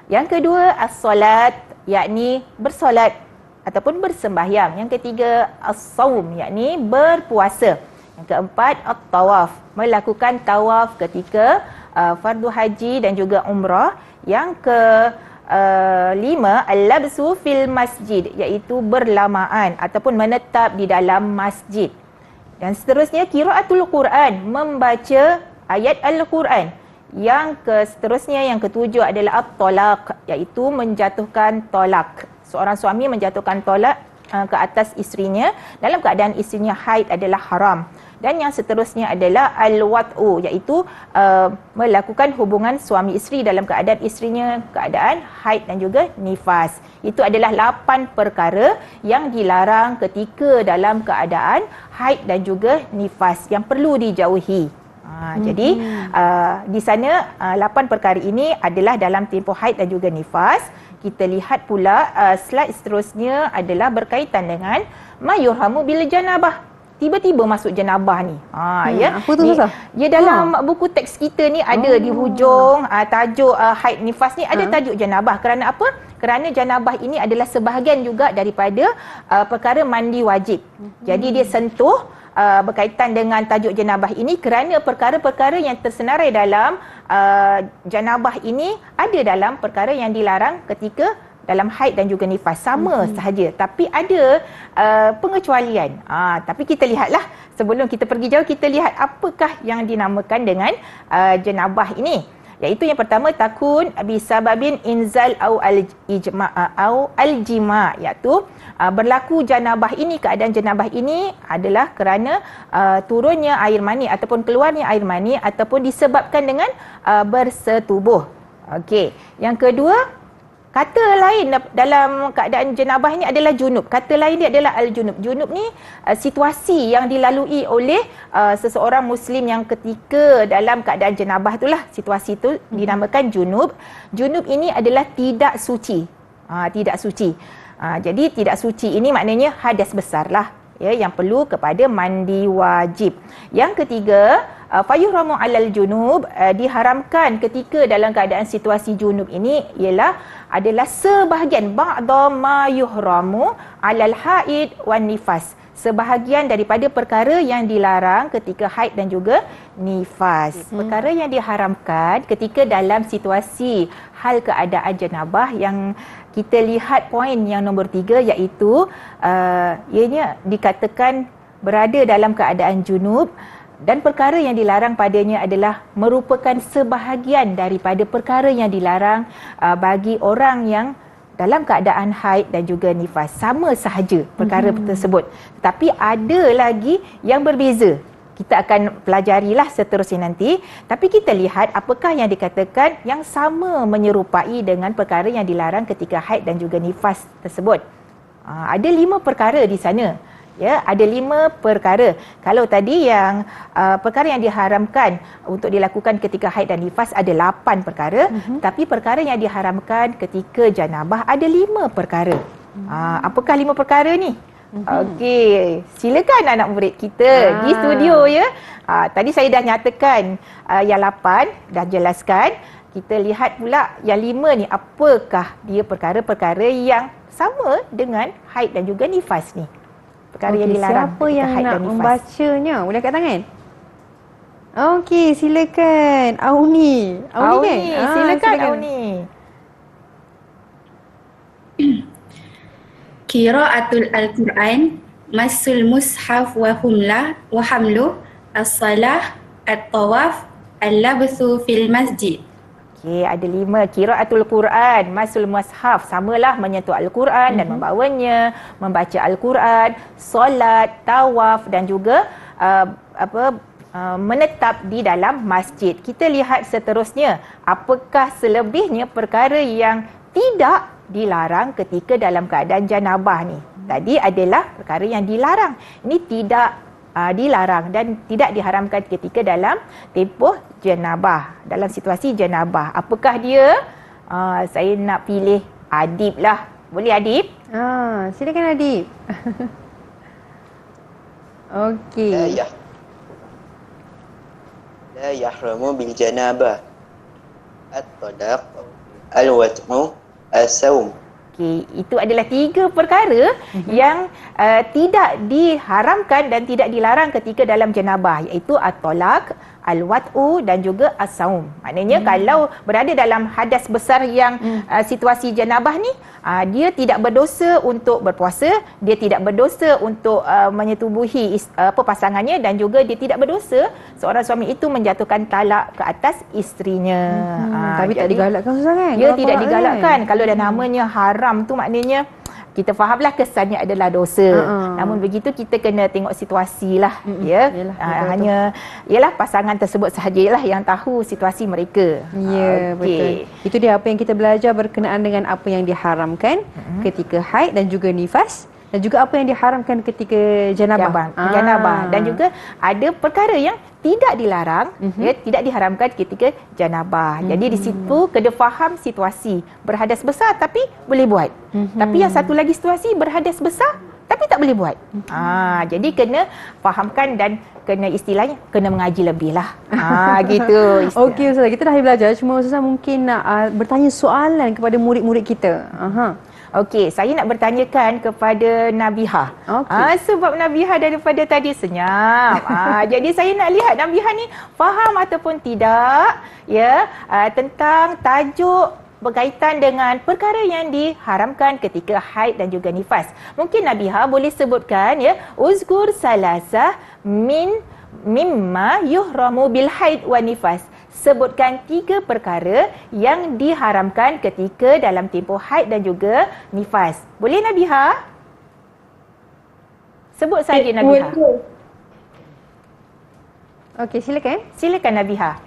Yang kedua, as-salat, yakni bersolat ataupun bersembahyang. Yang ketiga, as-saum, yakni berpuasa. Yang keempat, at-tawaf, melakukan tawaf ketika fardu haji dan juga umrah. Yang kelima, al-labsu fil masjid, iaitu berlamaan ataupun menetap di dalam masjid. Dan seterusnya, qiraatul Quran, membaca ayat Al-Quran. Yang seterusnya, yang ketujuh adalah at-talaq, iaitu menjatuhkan tolak. Seorang suami menjatuhkan tolak ke atas isterinya dalam keadaan isterinya haid adalah haram. Dan yang seterusnya adalah al-wat'u, iaitu melakukan hubungan suami isteri dalam keadaan isterinya keadaan haid dan juga nifas. Itu adalah 8 perkara yang dilarang ketika dalam keadaan haid dan juga nifas yang perlu dijauhi. Jadi di sana 8 perkara ini adalah dalam tempoh haid dan juga nifas. Kita lihat pula slide seterusnya adalah berkaitan dengan ma yurhamu bil janabah. Tiba-tiba masuk janabah ni. Apa tu Ustazah? Ya, dalam buku teks kita ni ada di hujung tajuk haid nifas ni ada tajuk janabah. Kerana apa? Kerana janabah ini adalah sebahagian juga daripada perkara mandi wajib. Jadi dia sentuh berkaitan dengan tajuk janabah ini kerana perkara-perkara yang tersenarai dalam janabah ini ada dalam perkara yang dilarang ketika dalam haid dan juga nifas. Sama sahaja, tapi ada pengecualian. Tapi kita lihatlah, sebelum kita pergi jauh, kita lihat apakah yang dinamakan dengan janabah ini. Iaitu yang pertama, takun bisababin inzal au al-jima', iaitu berlaku janabah ini, keadaan janabah ini adalah kerana turunnya air mani ataupun keluarnya air mani ataupun disebabkan dengan bersetubuh. Okey. Yang kedua, kata lain dalam keadaan janabah ini adalah junub. Kata lain dia adalah al-junub. Junub ni situasi yang dilalui oleh seseorang Muslim yang ketika dalam keadaan janabah itulah, situasi itu dinamakan junub. Junub ini adalah tidak suci. Tidak suci. Jadi tidak suci ini maknanya hadas besar lah. Ya, yang perlu kepada mandi wajib. Yang ketiga, fayuhramu alal junub, diharamkan ketika dalam keadaan situasi junub ini ialah adalah sebahagian ba'da ma yuhramu alal haid wan nifas. Sebahagian daripada perkara yang dilarang ketika haid dan juga nifas. Perkara yang diharamkan ketika dalam situasi hal keadaan janabah yang kita lihat poin yang nombor 3 iaitu ianya dikatakan berada dalam keadaan junub dan perkara yang dilarang padanya adalah merupakan sebahagian daripada perkara yang dilarang bagi orang yang dalam keadaan haid dan juga nifas. Sama sahaja perkara tersebut. Tetapi ada lagi yang berbeza. Kita akan pelajarilah seterusnya nanti. Tapi kita lihat apakah yang dikatakan yang sama menyerupai dengan perkara yang dilarang ketika haid dan juga nifas tersebut. Ada 5 perkara di sana. Ya, ada 5 perkara. Kalau tadi yang perkara yang diharamkan untuk dilakukan ketika haid dan nifas ada 8 perkara, tapi perkara yang diharamkan ketika janabah ada 5 perkara. Apakah 5 perkara ni? Okey, silakan anak murid kita di studio ya. Tadi saya dah nyatakan yang 8, dah jelaskan. Kita lihat pula yang 5 ni, apakah dia perkara-perkara yang sama dengan haid dan juga nifas ni. Perkara yang dilarang. Siapa yang nak membacanya? Boleh angkat tangan? Okey, silakan. Auni. Auni kan? Silakan Auni. Qiraatul Al-Quran, masul mushaf wa hamluh, as-salah, at-tawaf, al-labthu fil masjid. Okey, ada 5. Qiraatul Quran, masul mushaf, samalah menyentuh Al-Quran dan membawanya, membaca Al-Quran, solat, tawaf dan juga menetap di dalam masjid. Kita lihat seterusnya, apakah selebihnya perkara yang tidak dilarang ketika dalam keadaan janabah ni. Tadi adalah perkara yang dilarang. Ini tidak dilarang dan tidak diharamkan ketika dalam tempoh janabah, dalam situasi janabah. Apakah dia? Saya nak pilih Adib lah. Boleh Adib? Silakan Adib. Okey. La yahramu bil janabah at-talaq, al-wat'u, as-sawm. Okey, itu adalah 3 perkara yang tidak diharamkan dan tidak dilarang ketika dalam janabah, iaitu at-talaq, al-wat'u dan juga as-saum. Maknanya kalau berada dalam hadas besar yang situasi janabah ni, dia tidak berdosa untuk berpuasa, dia tidak berdosa untuk menyetubuhi pasangannya dan juga dia tidak berdosa seorang suami itu menjatuhkan talak ke atas isterinya. Tapi tak digalakkan susah kan? Dia tidak digalakkan. Kalau dah namanya haram tu maknanya kita fahamlah kesannya adalah dosa. Namun begitu kita kena tengok situasi lah. Ya. Yalah, hanya ialah pasangan tersebut sahajalah yang tahu situasi mereka. Ya, betul. Itu dia apa yang kita belajar berkenaan dengan apa yang diharamkan ketika haid dan juga nifas, dan juga apa yang diharamkan ketika janabah. Janabah. Dan juga ada perkara yang tidak dilarang, ya, tidak diharamkan ketika janabah. Jadi di situ kena faham situasi berhadas besar tapi boleh buat. Tapi yang satu lagi situasi berhadas besar tapi tak boleh buat. Jadi kena fahamkan dan kena istilahnya kena mengaji lebih lah. Gitu. Okey Ustazah, kita dah belajar. Cuma Ustazah mungkin nak bertanya soalan kepada murid-murid kita. Okey, saya nak bertanyakan kepada Nabihah. Sebab Nabihah daripada tadi senyap. Jadi saya nak lihat Nabihah ni faham ataupun tidak ya tentang tajuk berkaitan dengan perkara yang diharamkan ketika haid dan juga nifas. Mungkin Nabihah boleh sebutkan ya, uzkur salasa mimma yuhramu bil haid wa nifas. Sebutkan 3 perkara yang diharamkan ketika dalam tempoh haid dan juga nifas. Boleh Nabihah? Sebut saja Nabihah. Okey, silakan. Silakan Nabihah.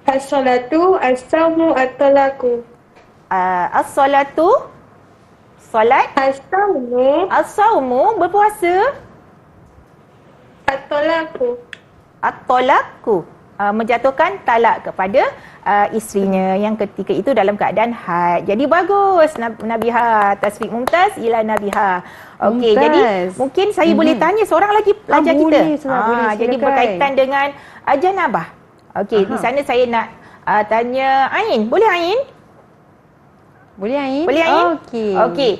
As-salatu, as-sawmu, at-talaqu. As-salatu, solat. As-sawmu, As-sawmu, berpuasa. at-talaqu. At-talaqu, menjatuhkan talak kepada isterinya yang ketika itu dalam keadaan haid. Jadi bagus Nabihah. Tasfiq mumtaz ila Nabihah. Okey, jadi mungkin saya boleh tanya seorang lagi pelajar kita. Boleh, jadi berkaitan dengan janabah. Okey, di sana saya nak tanya Ain. Boleh Ain? Boleh Ain? Boleh Ain? Okey.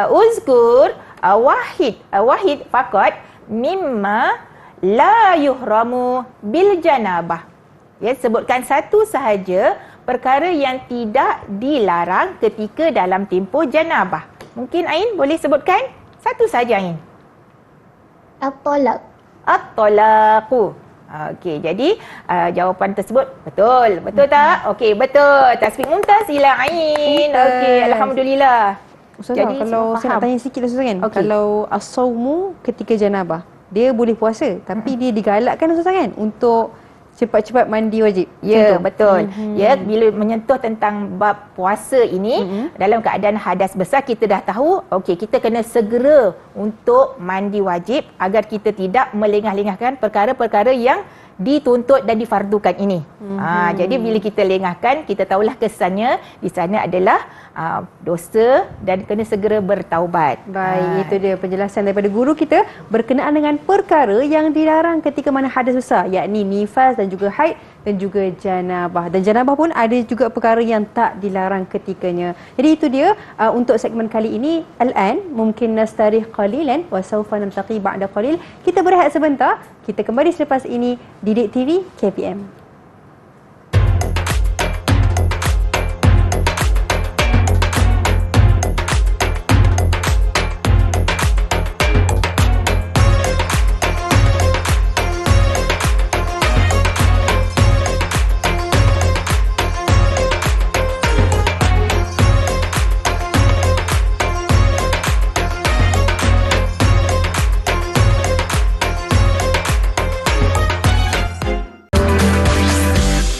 Uzkur wahid faqat mimma la yuhramu bil janabah. Ya, sebutkan satu sahaja perkara yang tidak dilarang ketika dalam tempoh janabah. Mungkin Ain boleh sebutkan satu sahaja Ain. At-talaq. At-talaqu. Okey, jadi jawapan tersebut betul. Betul tak? Okey, betul. Tasfiq mumtaz ila Ain. Okey, alhamdulillah. Ustazah, Jadi, kalau semua saya nak faham. tanya sikit Ustazah kan. Okey. Kalau as-saumu ketika janabah, dia boleh puasa tapi dia digalakkan Ustazah kan untuk cepat-cepat mandi wajib. Ya, Macam tu? betul. Ya, bila menyentuh tentang bab puasa ini, dalam keadaan hadas besar, kita dah tahu, okey, kita kena segera untuk mandi wajib agar kita tidak melengah-lengahkan perkara-perkara yang dituntut dan difardukan ini. Jadi bila kita lengahkan, kita tahulah kesannya di sana adalah dosa dan kena segera bertaubat. Baik, itu dia penjelasan daripada guru kita berkenaan dengan perkara yang dilarang ketika mana hadas besar, yakni nifas dan juga haid dan juga janabah. Dan janabah pun ada juga perkara yang tak dilarang ketikanya. Jadi itu dia untuk segmen kali ini. Al-an mungkin nastarih qalilan wa sawfa naltaqi ba'da qalil. Kita berehat sebentar. Kita kembali selepas ini di Didik TV KPM.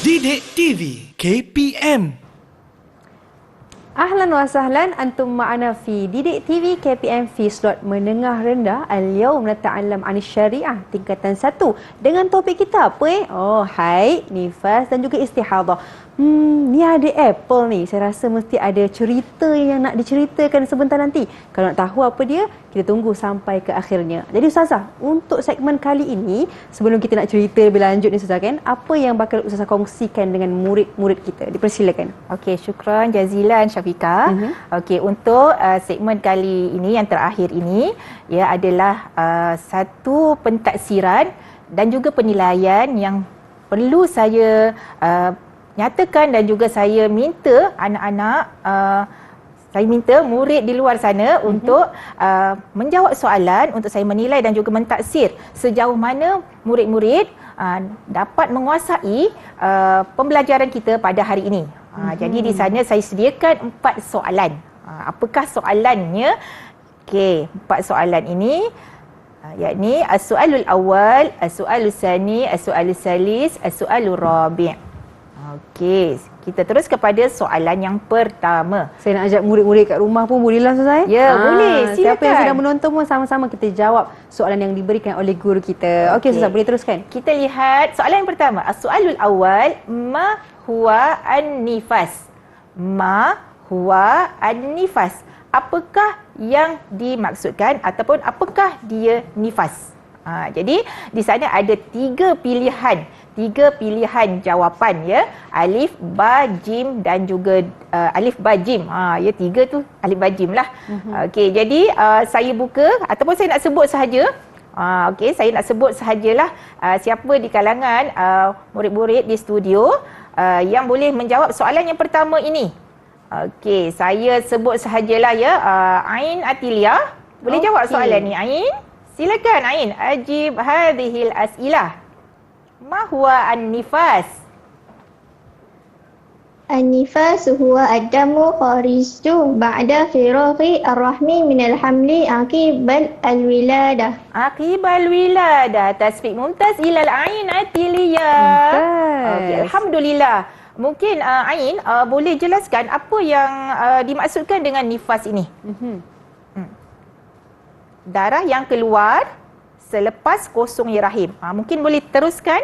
Didik TV KPM. Ahlan wa sahlan antum ma'ana fi Didik TV KPM fi slot menengah rendah. Al-yawm nata'allam 'anis syariah tingkatan 1 dengan topik kita apa haid, nifas dan juga istihadah. Ni ada Apple ni. Saya rasa mesti ada cerita yang nak diceritakan sebentar nanti. Kalau nak tahu apa dia, kita tunggu sampai ke akhirnya. Jadi Ustazah, untuk segmen kali ini, sebelum kita nak cerita lebih lanjut ni Ustazah kan, apa yang bakal Ustazah kongsikan dengan murid-murid kita? Dipersilakan. Okey, syukran jazilan Syafiqah. Okey, untuk segmen kali ini yang terakhir ini, ia adalah satu pentaksiran dan juga penilaian yang perlu saya nyatakan dan juga saya minta anak-anak, saya minta murid di luar sana untuk menjawab soalan untuk saya menilai dan juga mentaksir sejauh mana murid-murid dapat menguasai pembelajaran kita pada hari ini. Jadi di sana saya sediakan 4 soalan. Apakah soalannya? Okey, 4 soalan ini yakni as-soalul awal, as-soalus tsani, as-soalus salis, as-soalur rabi'. Okey, kita terus kepada soalan yang pertama. Saya nak ajak murid-murid kat rumah pun bolehlah Ustazah. Ya, boleh. Silakan. Siapa yang sedang menonton pun sama-sama kita jawab soalan yang diberikan oleh guru kita. Okey Ustazah, boleh teruskan? Kita lihat soalan yang pertama. As-soalul awal, ma huwa an-nifas? Ma huwa an-nifas? Apakah yang dimaksudkan ataupun apakah dia nifas? Jadi di sana ada 3 pilihan. 3 pilihan jawapan ya. Alif, ba, jim dan juga alif, ba, jim. Ya 3 tu alif, ba, jim lah. Okey, jadi saya buka ataupun saya nak sebut sahaja. Okey, saya nak sebut sahajalah siapa di kalangan murid-murid di studio yang boleh menjawab soalan yang pertama ini. Okey, saya sebut sahajalah ya. Ain Atilia, boleh jawab soalan ni Ain? Silakan Ain, ajib hadhil as'ilah. Ma huwa an-nifas? An-nifas huwa ad-damu khariju ba'da firaghi ar-rahmi min al-hamli aqibal al-wiladah. Aqibal wiladah. Tasfiq mumtaz ilal Ain Atilia. Okey, alhamdulillah. Mungkin Ain boleh jelaskan apa yang dimaksudkan dengan nifas ini? Darah yang keluar selepas kosongnya rahim. Mungkin boleh teruskan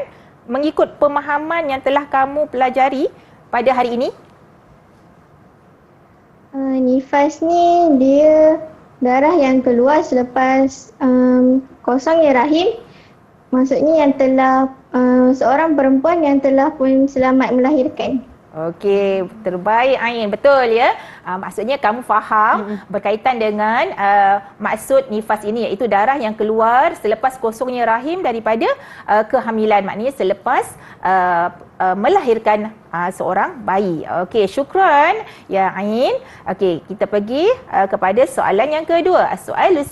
mengikut pemahaman yang telah kamu pelajari pada hari ini. Nifas ni dia darah yang keluar selepas kosongnya rahim. Maksudnya yang telah seorang perempuan yang telah pun selamat melahirkan. Okey, terbaik Ain. Betul ya. Maksudnya kamu faham berkaitan dengan maksud nifas ini, iaitu darah yang keluar selepas kosongnya rahim daripada kehamilan. Maknanya selepas melahirkan seorang bayi. Okey, syukran ya Ain. Okey, kita pergi kepada soalan yang kedua. Soalan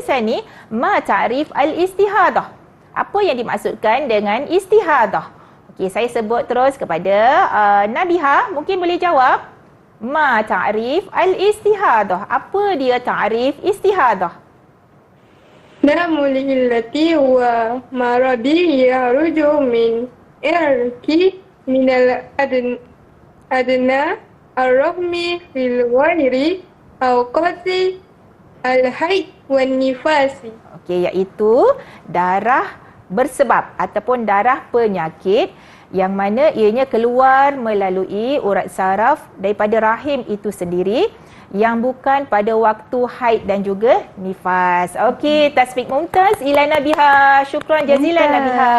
tsani, ma ta'rif al-istihadah? Apa yang dimaksudkan dengan istihadah? Okey, saya sebut terus kepada Nabiha, mungkin boleh jawab. Ma ta'rif al-istihadah? Apa dia ta'rif istihadah? Damul illati wa maradi yaruju min irki minal adna ar-rahmi fil ghairi awqati al-haid wan nifasi. Okey, iaitu darah bersebab ataupun darah penyakit yang mana ianya keluar melalui urat saraf daripada rahim itu sendiri yang bukan pada waktu haid dan juga nifas. Okey, tasfiq mumtaz ila Nabiha. Syukran jazilan Nabiha.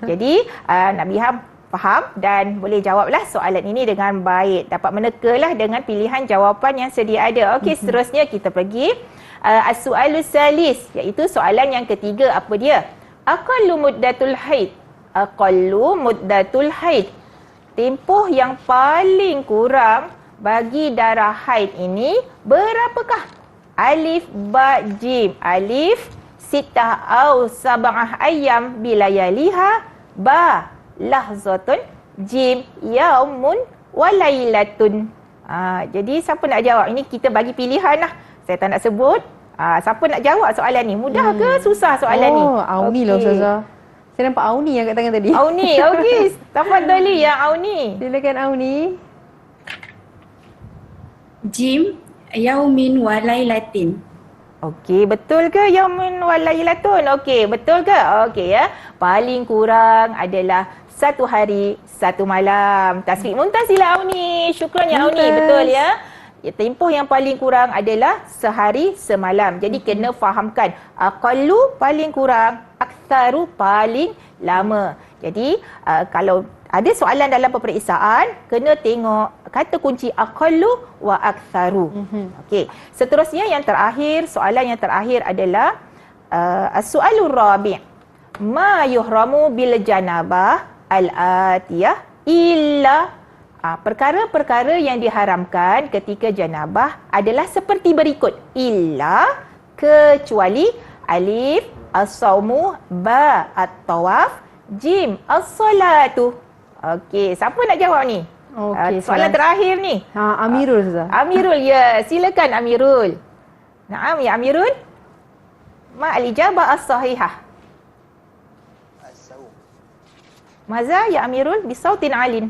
Jadi, Nabiha faham dan boleh jawablah soalan ini dengan baik. Dapat menekalah dengan pilihan jawapan yang sedia ada. Okey, seterusnya kita pergi as-su'alus salis, iaitu soalan yang ketiga. Apa dia? Aqallu muddatul haid. Aqallu muddatul haid. Tempoh yang paling kurang bagi darah haid ini berapakah? Alif, ba, jim. Alif, sitah au sab'ah ayyam bilayaliha. Ba, lahzatun. Jim, yaumun walailatun. Jadi siapa nak jawab? Ini kita bagi pilihan lah. Saya tak nak sebut. Siapa nak jawab soalan ni? Mudah ke susah soalan ni? Auni lah Ustazah. Saya nampak Auni yang kat tangan tadi. Auni, okey. Tafadhali ya Auni. Silakan Auni. Jim, yaumin wa lailatin. Okey, betul ke yaumin wa lailatun? Okey, betul ke? Okey ya. Paling kurang adalah 1 hari 1 malam. Tasfiq mumtaz ila Auni. Syukran ya Auni. Betul ya. Tempoh yang paling kurang adalah sehari semalam. Jadi kena fahamkan aqallu paling kurang, aktsaru paling lama. Jadi kalau ada soalan dalam peperiksaan, kena tengok kata kunci aqallu wa aktsaru. Okey. Seterusnya yang terakhir, soalan yang terakhir adalah as-su'alur rabi'. Ma yuhramu bil janabah al-atiyah illa perkara-perkara yang diharamkan ketika janabah adalah seperti berikut. Illa, kecuali, alif, as-sawmu, ba, at-tawaf, jim, as-salatu. Okey, siapa nak jawab ni? Soalan terakhir ni. Amirul Ustazah. Amirul, ya. Silakan Amirul. Naam ya Amirul. Ma al-ijabah as-sahihah. As-sawm. Maza ya Amirul bisautin alin.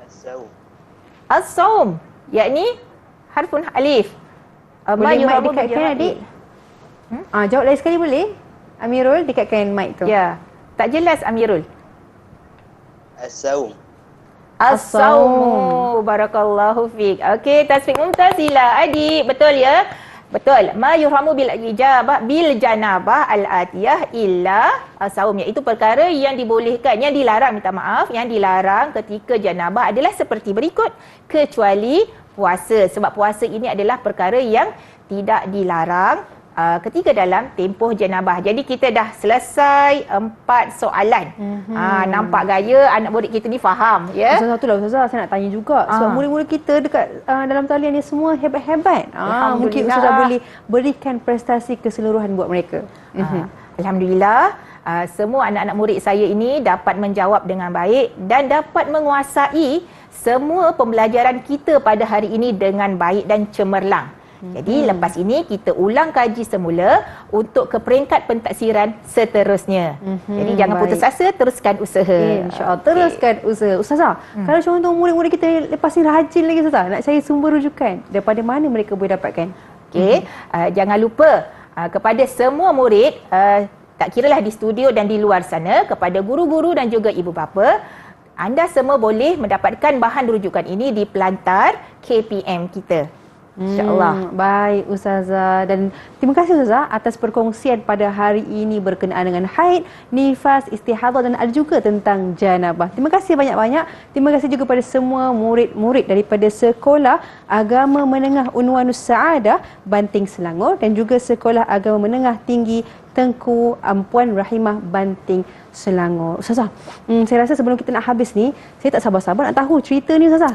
As-sawm. As-sawm, yakni harfun alif. Boleh mic dekatkan adik? Jawab lagi sekali boleh? Amirul dekatkan mic tu. Ya. Tak jelas Amirul. As-sawm. As-sawmu. Barakallahu fiik. Okey, tasfiq mumtaz ila adik. Betul ya? Betul. Ma yuhramu bil ijabah bil janabah al-atiyah illa as-sawm, iaitu perkara yang dibolehkan, yang dilarang, minta maaf, yang dilarang ketika janabah adalah seperti berikut, kecuali puasa. Sebab puasa ini adalah perkara yang tidak dilarang ketika dalam tempoh janabah. Jadi kita dah selesai 4 soalan. Nampak gaya anak murid kita ni faham ya. Satu lah Ustazah, saya nak tanya juga. Sebab murid-murid kita dekat dalam talian ni semua hebat-hebat. Mungkin Ustazah boleh berikan prestasi keseluruhan buat mereka. Alhamdulillah, semua anak-anak murid saya ini dapat menjawab dengan baik dan dapat menguasai semua pembelajaran kita pada hari ini dengan baik dan cemerlang. Jadi lepas ini kita ulang kaji semula untuk ke peringkat pentaksiran seterusnya. Jadi jangan putus asa, teruskan usaha. InsyaAllah teruskan usaha. Ustazah, kalau contoh murid-murid kita lepas ni rajin lagi Ustazah, nak cari sumber rujukan, daripada mana mereka boleh dapatkan? Okey, jangan lupa kepada semua murid, tak kiralah di studio dan di luar sana, kepada guru-guru dan juga ibu bapa, anda semua boleh mendapatkan bahan rujukan ini di pelantar KPM kita. InsyaAllah. Baik Ustazah, dan terima kasih Ustazah atas perkongsian pada hari ini berkenaan dengan haid, nifas, istihadah dan ada juga tentang janabah. Terima kasih banyak-banyak. Terima kasih juga pada semua murid-murid daripada Sekolah Agama Menengah Unwanus Saadah Banting Selangor dan juga Sekolah Agama Menengah Tinggi Tengku Puan Rahimah Banting Selangor. Ustazah, saya rasa sebelum kita nak habis ni, saya tak sabar-sabar nak tahu cerita ni Ustazah.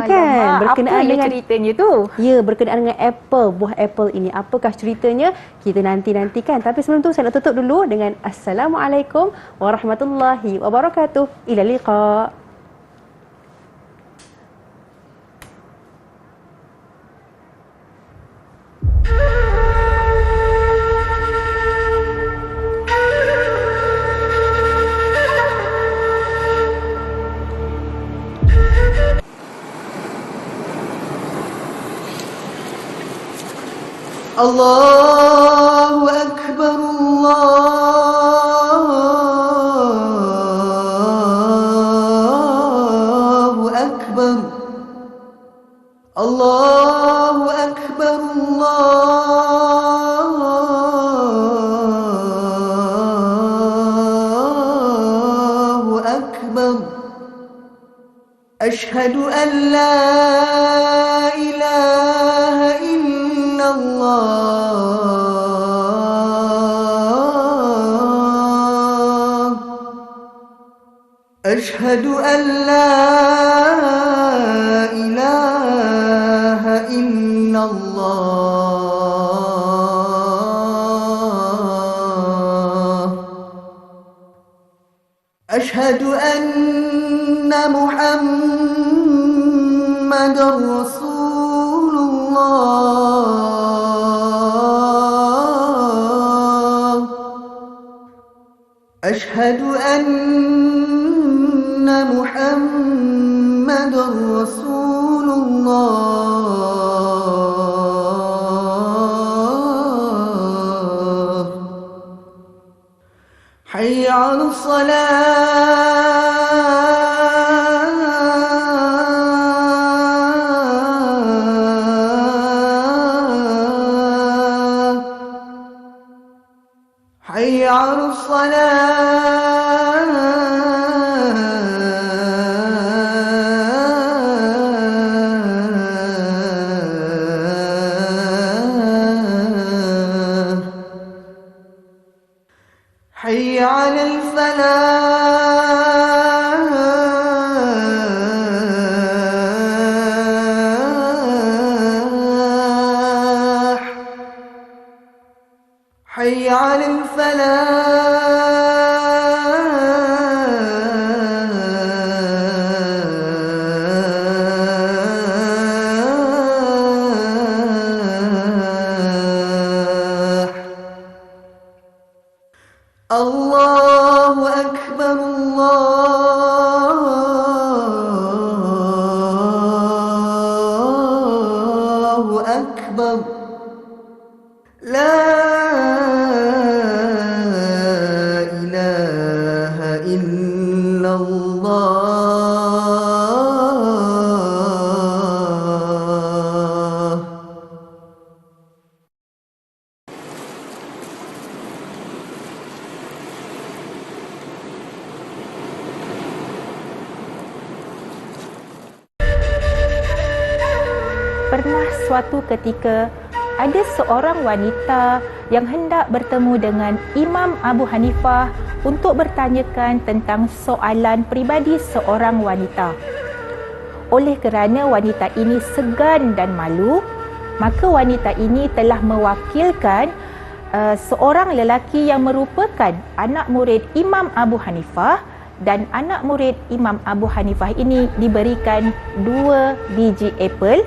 Kan? Berkenaan dengan ceritanya tu? Ya, berkenaan dengan apple, buah apple ini. Apakah ceritanya? Kita nanti-nantikan. Tapi sebelum tu saya nak tutup dulu dengan Assalamualaikum warahmatullahi wabarakatuh. Ila liqa. Allahu Akbar, Allahu Akbar, Allahu Akbar, Allahu Akbar. Ashhadu an la ilaha illallah. Ashhadu an la ilaha illallah. Ashhadu anna Muhammadar Rasulullah. Ashhadu anna Muhammadar Rasulullah. Hayya 'alas salah. Hayya 'alas salah. Hayya 'alal falah. Hayya 'alal falah. Allahu Akbar, Allahu Akbar. La ilaha illallah. Pernah suatu ketika ada seorang wanita yang hendak bertemu dengan Imam Abu Hanifah untuk bertanyakan tentang soalan peribadi seorang wanita. Oleh kerana wanita ini segan dan malu, maka wanita ini telah mewakilkan seorang lelaki yang merupakan anak murid Imam Abu Hanifah, dan anak murid Imam Abu Hanifah ini diberikan 2 biji apel,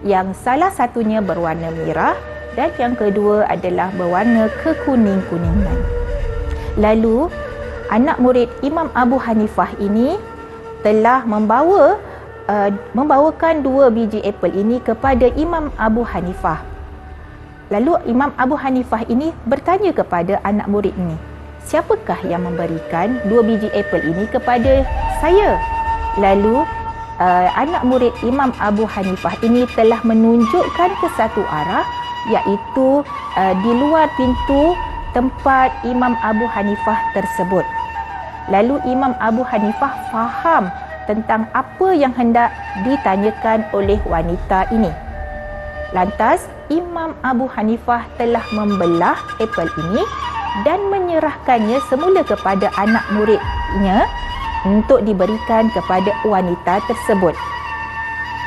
yang salah satunya berwarna merah dan yang kedua adalah berwarna kekuning-kuningan. Lalu anak murid Imam Abu Hanifah ini telah membawakan 2 biji apel ini kepada Imam Abu Hanifah. Lalu Imam Abu Hanifah ini bertanya kepada anak murid ini, siapakah yang memberikan 2 biji apel ini kepada saya? Lalu anak murid Imam Abu Hanifah ini telah menunjukkan ke satu arah, iaitu di luar pintu tempat Imam Abu Hanifah tersebut. Lalu Imam Abu Hanifah faham tentang apa yang hendak ditanyakan oleh wanita ini. Lantas Imam Abu Hanifah telah membelah apel ini dan menyerahkannya semula kepada anak muridnya untuk diberikan kepada wanita tersebut.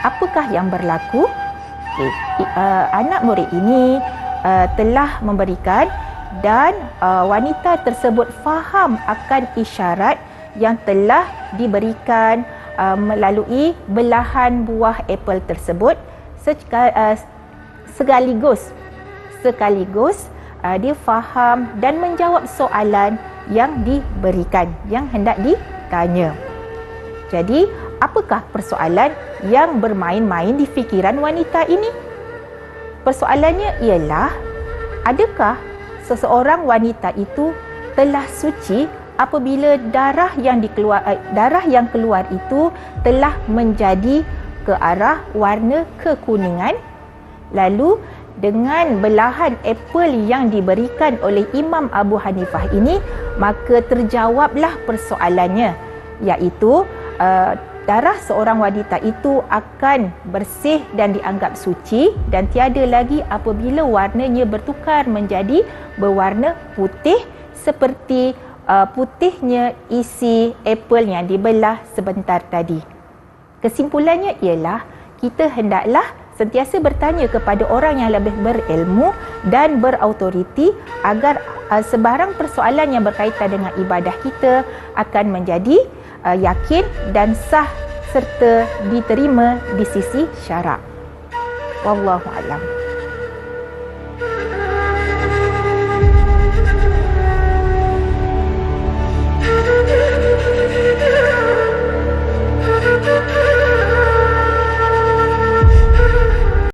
Apakah yang berlaku? Anak murid ini telah memberikan dan wanita tersebut faham akan isyarat yang telah diberikan melalui belahan buah apel tersebut sekaligus dia faham dan menjawab soalan yang diberikan, yang hendak ditanya. Jadi, apakah persoalan yang bermain-main di fikiran wanita ini? Persoalannya ialah, adakah seseorang wanita itu telah suci apabila darah yang keluar itu telah menjadi ke arah warna kekuningan? Lalu dengan belahan apel yang diberikan oleh Imam Abu Hanifah ini, maka terjawablah persoalannya, iaitu darah seorang wanita itu akan bersih dan dianggap suci dan tiada lagi apabila warnanya bertukar menjadi berwarna putih seperti putihnya isi apel yang dibelah sebentar tadi. Kesimpulannya ialah kita hendaklah sentiasa bertanya kepada orang yang lebih berilmu dan berautoriti agar sebarang persoalan yang berkaitan dengan ibadah kita akan menjadi yakin dan sah serta diterima di sisi syarak. Wallahu a'lam.